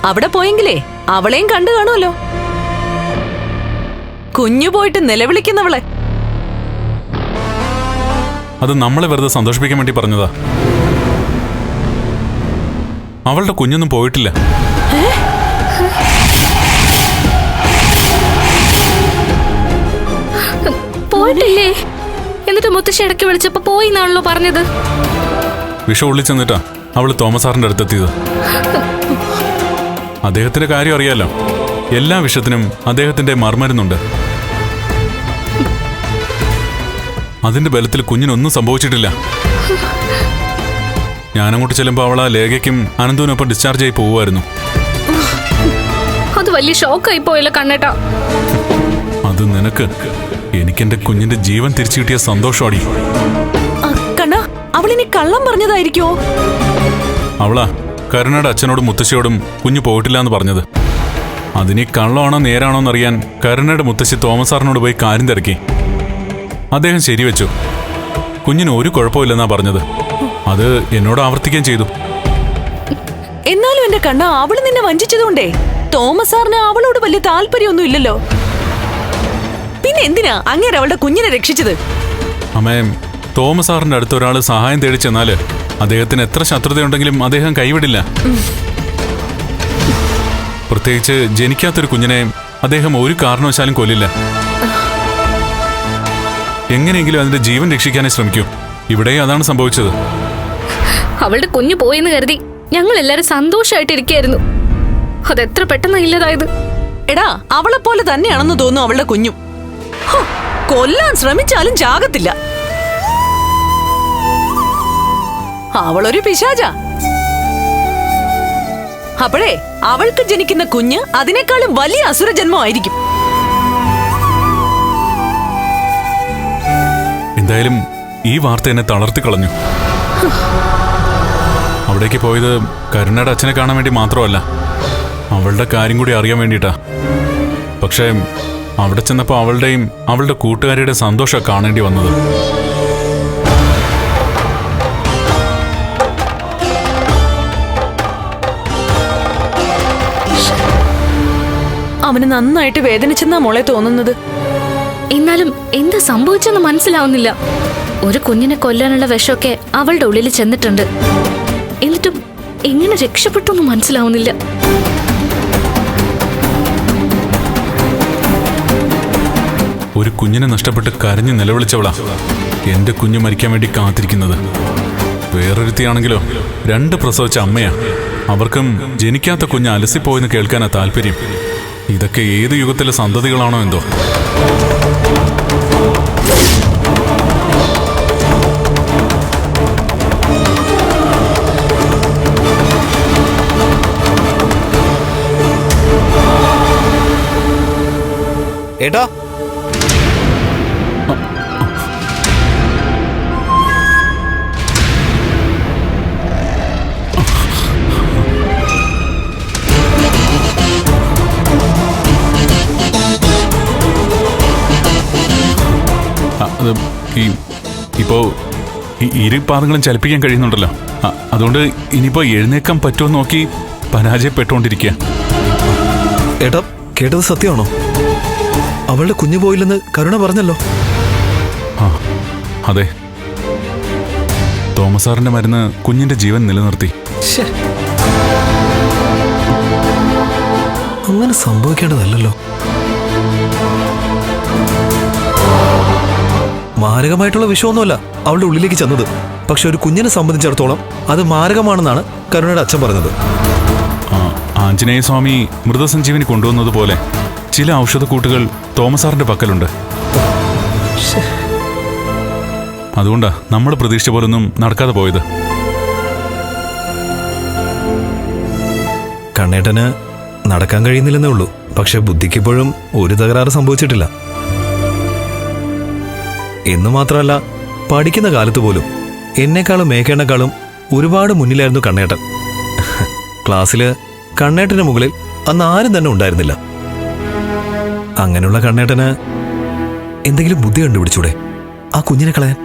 അവിടെ പോയെങ്കിലേ അവളെയും കണ്ടു കാണുമല്ലോ. കുഞ്ഞു പോയിട്ട് നിലവിളിക്കുന്നവളെ. അത് നമ്മളെ വെറുതെ സന്തോഷിപ്പിക്കാൻ വേണ്ടി പറഞ്ഞതാ. അവളുടെ കുഞ്ഞൊന്നും പോയിട്ടില്ല. പോയിട്ടില്ലേ? എന്നിട്ട് മുത്തശ്ശി ഇടയ്ക്ക് വിളിച്ചപ്പോ പോയി എന്നാണല്ലോ പറഞ്ഞത്. വിഷം ഉള്ളിച്ചെന്നിട്ടാ അവള് തോമസ് സാറിന്റെ അടുത്തെത്തിയത്. അദ്ദേഹത്തിന്റെ കാര്യം അറിയാലോ, എല്ലാ വിഷത്തിനും അദ്ദേഹത്തിന്റെ മറുമരുന്നുണ്ട്. അതിന്റെ ബലത്തിൽ കുഞ്ഞിനൊന്നും സംഭവിച്ചിട്ടില്ല. ഞാനങ്ങോട്ട് ചെല്ലുമ്പോൾ അവൾ ആ ലേഖയ്ക്കും അനന്തുവിനൊപ്പം ഡിസ്ചാർജ് ആയി പോവുമായിരുന്നു. അത് വലിയ ഷോക്കായി പോയല്ലോ കണ്ണേട്ടാ. അത് നിനക്ക്, എനിക്കെന്റെ കുഞ്ഞിന്റെ ജീവൻ തിരിച്ചു കിട്ടിയ സന്തോഷമാടി. കണ്ണ, അവളിനി കള്ളം പറഞ്ഞതായിരിക്കോ? അവളാ കരുണയുടെ അച്ഛനോടും മുത്തശ്ശിയോടും കുഞ്ഞു പോയിട്ടില്ല എന്ന് പറഞ്ഞത്. അതിനി കള്ളമാണോ നേരാണോ എന്നറിയാൻ കരുണയുടെ മുത്തശ്ശി തോമസ് സാറിനോട് പോയി കാര്യം തിരക്കി. അദ്ദേഹം ശരിവെച്ചു. കുഞ്ഞിന് ഒരു കുഴപ്പമില്ലെന്നാ പറഞ്ഞത്. അത് എന്നോട് ആവർത്തിക്കുകയും ചെയ്തു. എന്നാലും എന്റെ കണ്ണ, അവള് നിന്നെ വഞ്ചിച്ചതുകൊണ്ടേ തോമസ് സാറിന് അവളോട് വലിയ താല്പര്യമൊന്നും ഇല്ലല്ലോ. പിന്നെ എന്തിനാ അങ്ങേര് അവളുടെ കുഞ്ഞിനെ രക്ഷിച്ചത്? അമ്മേ, തോമസ് സാറിന്റെ അടുത്ത് ഒരാൾ സഹായം തേടി ചെന്നാല് അദ്ദേഹത്തിന് എത്ര ശത്രുതയുണ്ടെങ്കിലും അദ്ദേഹം കൈവിടില്ല. പ്രത്യേകിച്ച് ജനിക്കാത്തൊരു കുഞ്ഞിനെ അദ്ദേഹം ഒരു കാരണവശാലും കൊല്ലില്ല. എങ്ങനെയെങ്കിലും അതിന്റെ ജീവൻ രക്ഷിക്കാനേ ശ്രമിക്കൂ. ഇവിടെ അതാണ് സംഭവിച്ചത്. അവളുടെ കുഞ്ഞു പോയെന്ന് കരുതി ഞങ്ങൾ എല്ലാരും സന്തോഷമായിട്ടിരിക്കായിരുന്നു. അതെത്ര പെട്ടെന്ന് ഇല്ലതായത്. എടാ, അവളെ പോലെ തന്നെയാണെന്ന് തോന്നുന്നു അവളുടെ കുഞ്ഞും. കൊല്ലാൻ ശ്രമിച്ചാലും ചാകത്തില്ല. അവളൊരു പിശാചാ. അപ്പോഴേ അവൾക്ക് ജനിക്കുന്ന കുഞ്ഞ് അതിനേക്കാളും വലിയ അസുരജന്മമായിരിക്കും. എന്തായാലും ഈ വാർത്ത എന്നെ തളർത്തിക്കളഞ്ഞു. അവിടേക്ക് പോയത് കരുണയുടെ അച്ഛനെ കാണാൻ വേണ്ടി മാത്രമല്ല, അവളുടെ കാര്യം കൂടി അറിയാൻ വേണ്ടിയിട്ടാ. പക്ഷേ അവിടെ ചെന്നപ്പോൾ അവളുടെയും അവളുടെ കൂട്ടുകാരിയുടെ സന്തോഷം കാണേണ്ടി വന്നത്. അവന് നന്നായിട്ട് വേദനിച്ചെന്നാ മോളെ തോന്നുന്നത്. എന്നാലും എന്താ സംഭവിച്ചെന്ന് മനസ്സിലാവുന്നില്ല. ഒരു കുഞ്ഞിനെ കൊല്ലാനുള്ള വിഷമൊക്കെ അവളുടെ ഉള്ളിൽ ചെന്നിട്ടുണ്ട്. എന്നിട്ടും എങ്ങനെ രക്ഷപ്പെട്ടൊന്നും മനസ്സിലാവുന്നില്ല. ഒരു കുഞ്ഞിനെ നഷ്ടപ്പെട്ട് കരഞ്ഞു നിലവിളിച്ചവളാ എന്റെ കുഞ്ഞു മരിക്കാൻ വേണ്ടി കാത്തിരിക്കുന്നത്. വേറൊരുത്തിയാണെങ്കിലോ 2 പ്രസവിച്ച അമ്മയാ. അവർക്കും ജനിക്കാത്ത കുഞ്ഞ് അലസിപ്പോയെന്ന് കേൾക്കാനാ താല്പര്യം. ഇതൊക്കെ ഏത് യുഗത്തിലെ സന്തതികളാണോ എന്തോ. ഏട്ടാ, ഇപ്പോ ഇരു പാദങ്ങളും ചലിപ്പിക്കാൻ കഴിയുന്നുണ്ടല്ലോ. അതുകൊണ്ട് ഇനിയിപ്പോ എഴുന്നേക്കാൻ പറ്റുമോ നോക്കി പരാജയപ്പെട്ടുകൊണ്ടിരിക്കുക. ഏട്ടാ, കേട്ടത് സത്യമാണോ? അവളുടെ കുഞ്ഞു പോയില്ലെന്ന് കരുണ പറഞ്ഞല്ലോ. ആ അതെ, തോമസ് സാറിന്റെ മരുന്ന് കുഞ്ഞിന്റെ ജീവൻ നിലനിർത്തി. അങ്ങനെ സംഭവിക്കേണ്ടതല്ലോ. മാരകമായിട്ടുള്ള വിഷമൊന്നുമല്ല അവളുടെ ഉള്ളിലേക്ക് ചെന്നത്. പക്ഷെ ഒരു കുഞ്ഞിനെ സംബന്ധിച്ചിടത്തോളം അത് മാരകമാണെന്നാണ് കരുണയുടെ അച്ഛൻ പറഞ്ഞത്. ആഞ്ജനേയ സ്വാമി മൃതസഞ്ജീവനി കൊണ്ടുവന്നതുപോലെ ചില ഔഷധക്കൂട്ടുകൾ തോമസ് സാറിന്റെ പക്കലുണ്ട്. അതുകൊണ്ടാ നമ്മൾ പ്രതീക്ഷിച്ച പോലൊന്നും നടക്കാതെ പോയത്. കണ്ണേട്ടന് നടക്കാൻ കഴിയുന്നില്ലെന്നേ ഉള്ളൂ. പക്ഷെ ബുദ്ധിക്കിപ്പോഴും ഒരു തകരാറ് സംഭവിച്ചിട്ടില്ല. എന്ന് മാത്രമല്ല, പഠിക്കുന്ന കാലത്ത് പോലും എന്നെക്കാളും മേഘേണേക്കാളും ഒരുപാട് മുന്നിലായിരുന്നു കണ്ണേട്ടൻ. ക്ലാസ്സില് കണ്ണേട്ടന്റെ മുകളിൽ അന്ന് ആരും തന്നെ ഉണ്ടായിരുന്നില്ല. അങ്ങനെയുള്ള കണ്ണേട്ടന് എന്തെങ്കിലും ബുദ്ധി കണ്ടുപിടിച്ചൂടെ ആ കുഞ്ഞിനെ കളയാൻ?